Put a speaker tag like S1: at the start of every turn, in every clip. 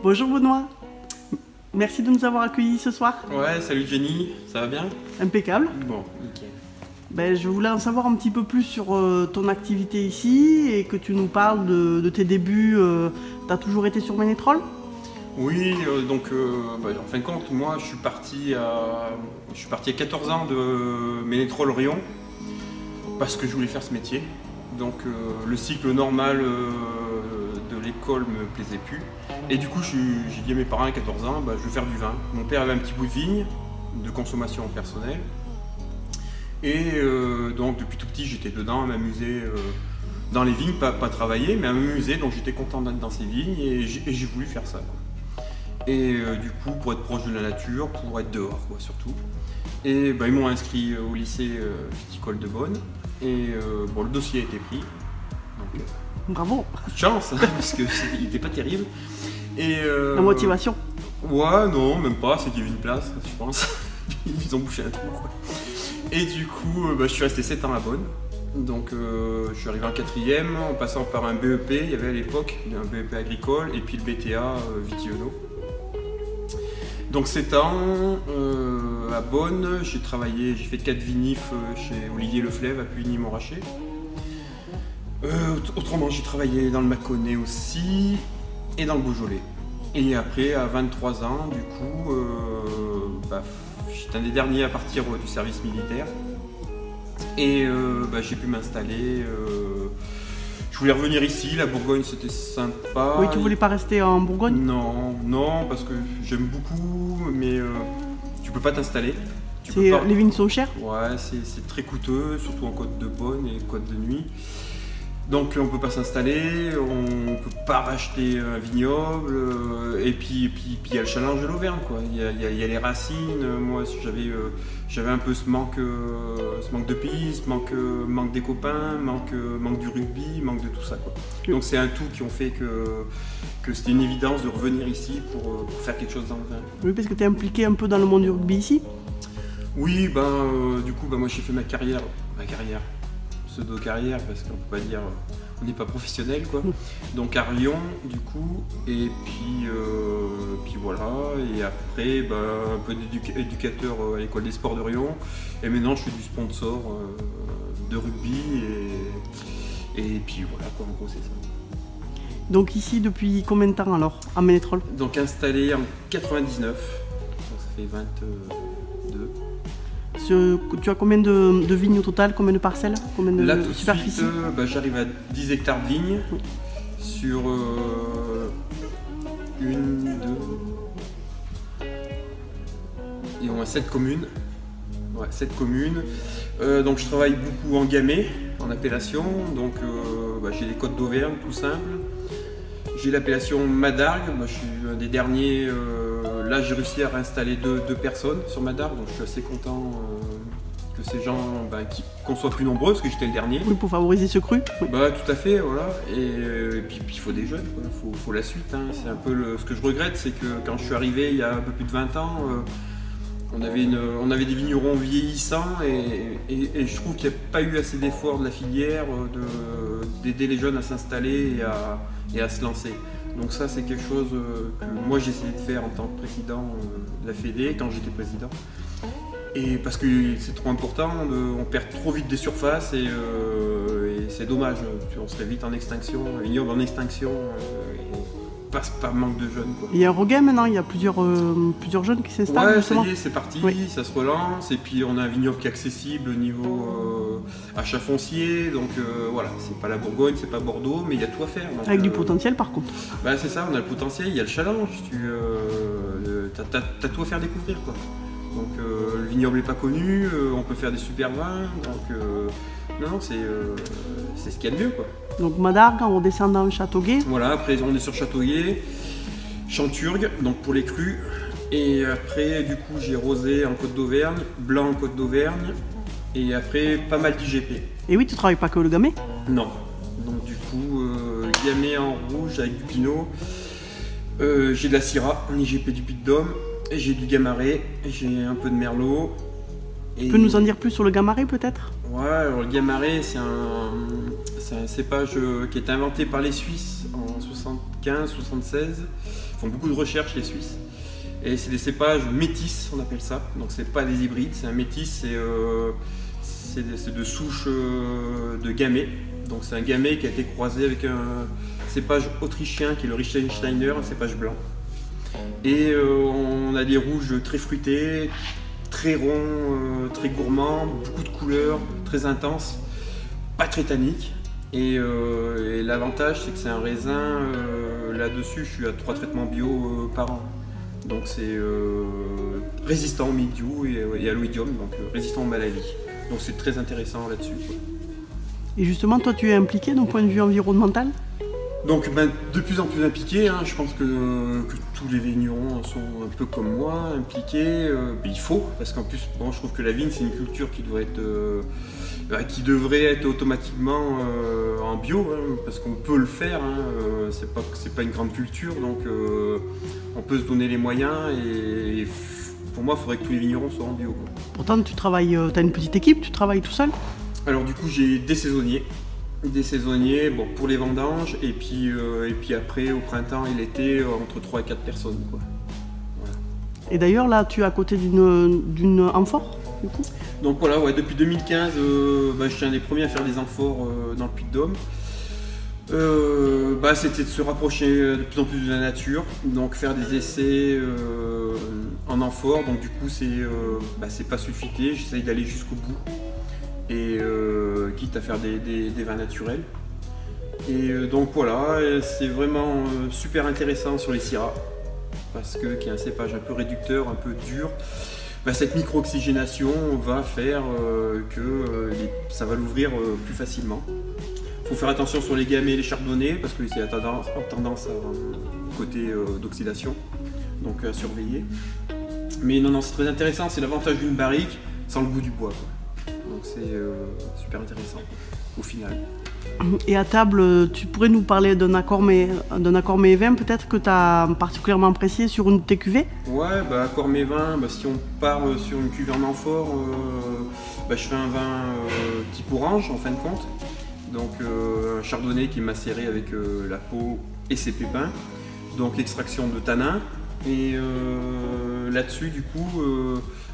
S1: Bonjour Benoît, merci de nous avoir accueillis ce soir.
S2: Ouais, salut Jenny, ça va bien?
S1: Impeccable.
S2: Bon, nickel.
S1: Je voulais en savoir un petit peu plus sur ton activité ici et que tu nous parles de tes débuts. Tu as toujours été sur Ménétrol?
S2: Oui, en fin de compte, moi je suis parti à 14 ans de Ménétrol Rion parce que je voulais faire ce métier. Donc le cycle normal de l'école me plaisait plus. Et du coup j'ai dit à mes parents à 14 ans, je veux faire du vin. Mon père avait un petit bout de vigne de consommation personnelle. Et donc depuis tout petit j'étais dedans à m'amuser dans les vignes, pas travailler mais à m'amuser, donc j'étais content d'être dans ces vignes et j'ai voulu faire ça, quoi. Et du coup pour être proche de la nature, pour être dehors, quoi, surtout. Et ils m'ont inscrit au lycée viticole de Beaune et le dossier a été pris. Donc,
S1: bravo.
S2: Coup de chance, hein, parce qu'il n'était pas terrible. Et,
S1: la motivation?
S2: Ouais, non, même pas, c'est qu'il y avait une place, je pense. Ils ont bouché un trou, quoi. Et du coup, je suis resté 7 ans à Beaune. Donc je suis arrivé en 4e en passant par un BEP, il y avait à l'époque un BEP agricole et puis le BTA Vitiono. Donc 7 ans à Beaune, j'ai travaillé, j'ai fait 4 vinifs chez Olivier Leflève à Puigny-Montrachet. Autrement, j'ai travaillé dans le Mâconnais aussi et dans le Beaujolais. Et après, à 23 ans, du coup, j'étais un des derniers à partir du service militaire. Et j'ai pu m'installer. Je voulais revenir ici, la Bourgogne c'était sympa.
S1: Oui, tu voulais pas rester en Bourgogne?
S2: Non, parce que j'aime beaucoup, mais tu peux pas t'installer.
S1: Les vignes sont chères?
S2: Ouais, c'est très coûteux, surtout en Côte de Beaune et Côte de Nuit. Donc on ne peut pas s'installer, on ne peut pas racheter un vignoble, et puis il y a le challenge de l'Auvergne, quoi. Il y a les racines. Moi j'avais un peu ce manque de pays, ce manque des copains, manque du rugby, manque de tout ça, quoi. Donc c'est un tout qui ont fait que c'était une évidence de revenir ici pour faire quelque chose dans le vin.
S1: Oui, parce que tu es impliqué un peu dans le monde du rugby ici?
S2: Oui, du coup moi j'ai fait ma carrière, pseudo-carrière, parce qu'on peut pas dire, on n'est pas professionnel, quoi. Donc à Rion du coup, et puis voilà, et après un peu d'éducateur à l'école des sports de Rion, et maintenant je fais du sponsor de rugby, et puis voilà, quoi, en gros c'est ça.
S1: Donc ici depuis combien de temps alors, à Ménétrol?
S2: Donc installé en 99, donc ça fait 22.
S1: Tu as combien de vignes au total? Combien de parcelles? Combien de
S2: Là, tout de
S1: superficie?
S2: suite, j'arrive à 10 hectares de vignes, oui, sur 1, 2 et au moins 7 communes. Ouais, 7 communes. Donc je travaille beaucoup en gamay, en appellation. Donc j'ai les côtes d'Auvergne, tout simple. J'ai l'appellation Madargues, moi je suis un des derniers. Là j'ai réussi à réinstaller deux personnes sur Madargues, donc je suis assez content que ces gens qu'on soit plus nombreux, parce que j'étais le dernier.
S1: Oui, pour favoriser ce cru. Oui.
S2: Tout à fait, voilà. Et puis il faut des jeunes, il faut la suite, hein. C'est un peu ce que je regrette, c'est que quand je suis arrivé il y a un peu plus de 20 ans, on avait des vignerons vieillissants et je trouve qu'il n'y a pas eu assez d'efforts de la filière d'aider les jeunes à s'installer et à se lancer. Donc ça c'est quelque chose que moi j'ai essayé de faire en tant que président de la Fédé quand j'étais président. Et parce que c'est trop important, on perd trop vite des surfaces et c'est dommage, on serait vite en extinction, un vignoble en extinction. Passe par manque de jeunes, quoi.
S1: Il y a un regain maintenant, il y a plusieurs jeunes qui s'installent.
S2: Ouais, ça y est, c'est parti, oui, ça se relance, et puis on a un vignoble qui est accessible au niveau achat foncier, donc voilà, c'est pas la Bourgogne, c'est pas Bordeaux, mais il y a tout à faire. Donc,
S1: avec du potentiel par contre.
S2: C'est ça, on a le potentiel, il y a le challenge, t'as tout à faire découvrir, quoi. Donc le vignoble n'est pas connu, on peut faire des super vins, donc non, c'est ce qu'il y a de mieux, quoi.
S1: Donc Madargues en redescendant Châteauguay.
S2: Voilà, après on est sur Châteauguay, Chanturgue, donc pour les crus. Et après, du coup, j'ai rosé en Côte d'Auvergne, blanc en Côte d'Auvergne. Et après, pas mal d'IGP.
S1: Et oui, tu travailles pas que le gamay?
S2: Non. Donc du coup, gamay en rouge avec du pinot. J'ai de la Syrah en IGP du Puy-de-Dôme. Et j'ai du Gamaret, et j'ai un peu de Merlot.
S1: Tu peux nous en dire plus sur le Gamaret peut-être?
S2: Ouais, alors le Gamaret, c'est un cépage qui est inventé par les Suisses en 75-76. font beaucoup de recherches, les Suisses. Et c'est des cépages métis, on appelle ça. Donc c'est pas des hybrides, c'est un métis, c'est de souches de gamay. Donc c'est un gamay qui a été croisé avec un cépage autrichien qui est le Richtsteiner, un cépage blanc. Et on a des rouges très fruités, très ronds, très gourmands, beaucoup de couleurs, très intenses, pas très tanniques. Et l'avantage, c'est que c'est un raisin, là-dessus, je suis à 3 traitements bio par an. Donc c'est résistant au mildiou et à l'oïdium, donc résistant aux maladies. Donc c'est très intéressant là-dessus.
S1: Et justement, toi, tu es impliqué d'un point de vue environnemental?
S2: Donc de plus en plus impliqué, hein. Je pense que tous les vignerons sont un peu comme moi, impliqués. Il faut, parce qu'en plus, bon, je trouve que la vigne, c'est une culture qui devrait être automatiquement en bio, hein, parce qu'on peut le faire, hein, c'est pas une grande culture, donc on peut se donner les moyens et pour moi il faudrait que tous les vignerons soient en bio, quoi.
S1: Pourtant tu travailles, tu as une petite équipe, tu travailles tout seul?
S2: Alors du coup j'ai des saisonniers bon, pour les vendanges et puis après au printemps et l'été entre 3 et 4 personnes, quoi. Voilà.
S1: Et d'ailleurs là tu es à côté d'une amphore du coup?
S2: Donc voilà, ouais, depuis 2015, je suis un des premiers à faire des amphores dans le Puy-de-Dôme. C'était de se rapprocher de plus en plus de la nature, donc faire des essais en amphore. Donc du coup c'est pas sulfité, j'essaye d'aller jusqu'au bout et quitte à faire des vins naturels. Et donc voilà, c'est vraiment super intéressant sur les Syrah parce qu'il y a un cépage un peu réducteur, un peu dur. Cette micro-oxygénation va faire que ça va l'ouvrir plus facilement. Il faut faire attention sur les gamay et les chardonnays parce que c'est tendance à côté d'oxydation, donc à surveiller. Mais non, c'est très intéressant, c'est l'avantage d'une barrique sans le goût du bois, quoi. Donc c'est super intéressant au final.
S1: Et à table, tu pourrais nous parler d'un accord mets 20 peut-être que tu as particulièrement apprécié sur une de tes cuvées? Ouais,
S2: accord mets 20, si on part sur une cuvée en amphore, je fais un vin type orange en fin de compte. Donc un chardonnay qui est macéré avec la peau et ses pépins. Donc l'extraction de tanin. Et là-dessus du coup,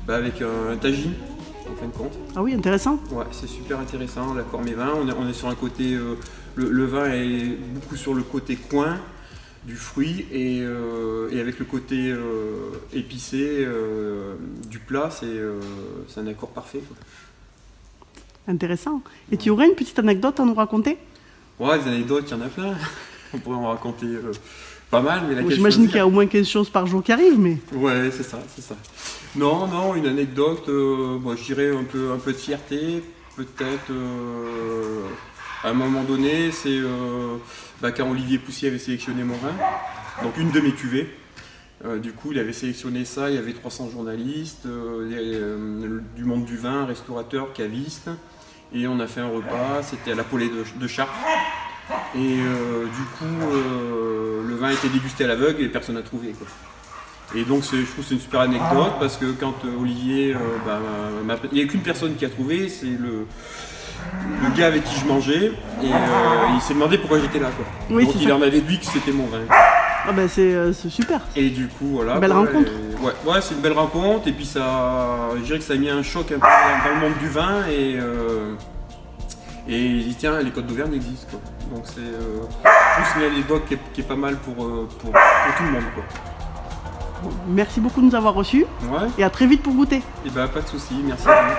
S2: avec un tagine. En fin de compte.
S1: Ah oui, intéressant.
S2: Ouais, c'est super intéressant, l'accord mets 20. On est sur un côté, le vin est beaucoup sur le côté coin du fruit et avec le côté épicé du plat, c'est un accord parfait, quoi.
S1: Intéressant. Et tu aurais une petite anecdote à nous raconter?
S2: Ouais, des anecdotes, il y en a plein. On pourrait en raconter pas mal, mais laquelle
S1: j'imagine qu'il y a au moins 15 choses par jour qui arrivent, mais...
S2: Ouais, c'est ça. Non, une anecdote, je dirais un peu de fierté, peut-être à un moment donné, c'est quand Olivier Poussier avait sélectionné mon vin, donc une de mes cuvées. Du coup, il avait sélectionné ça, il y avait 300 journalistes, du monde du vin, restaurateurs, cavistes, et on a fait un repas, c'était à la Paulée de Chartres. Et du coup, le vin était dégusté à l'aveugle et personne n'a trouvé, quoi. Et donc je trouve que c'est une super anecdote parce que quand Olivier, il n'y a qu'une personne qui a trouvé, c'est le gars avec qui je mangeais et il s'est demandé pourquoi j'étais là, quoi. Oui, donc il en avait dit que c'était mon vin.
S1: Ah c'est super.
S2: Et du coup voilà.
S1: Belle rencontre.
S2: Ouais, c'est une belle rencontre et puis je dirais que ça a mis un choc un peu dans le monde du vin et il dit tiens, les Côtes d'Auvergne existent, quoi. Donc je trouve que c'est une anecdote qui est pas mal pour tout le monde, quoi.
S1: Merci beaucoup de nous avoir reçus.
S2: Ouais.
S1: Et à très vite pour goûter.
S2: Et pas de soucis, merci à vous.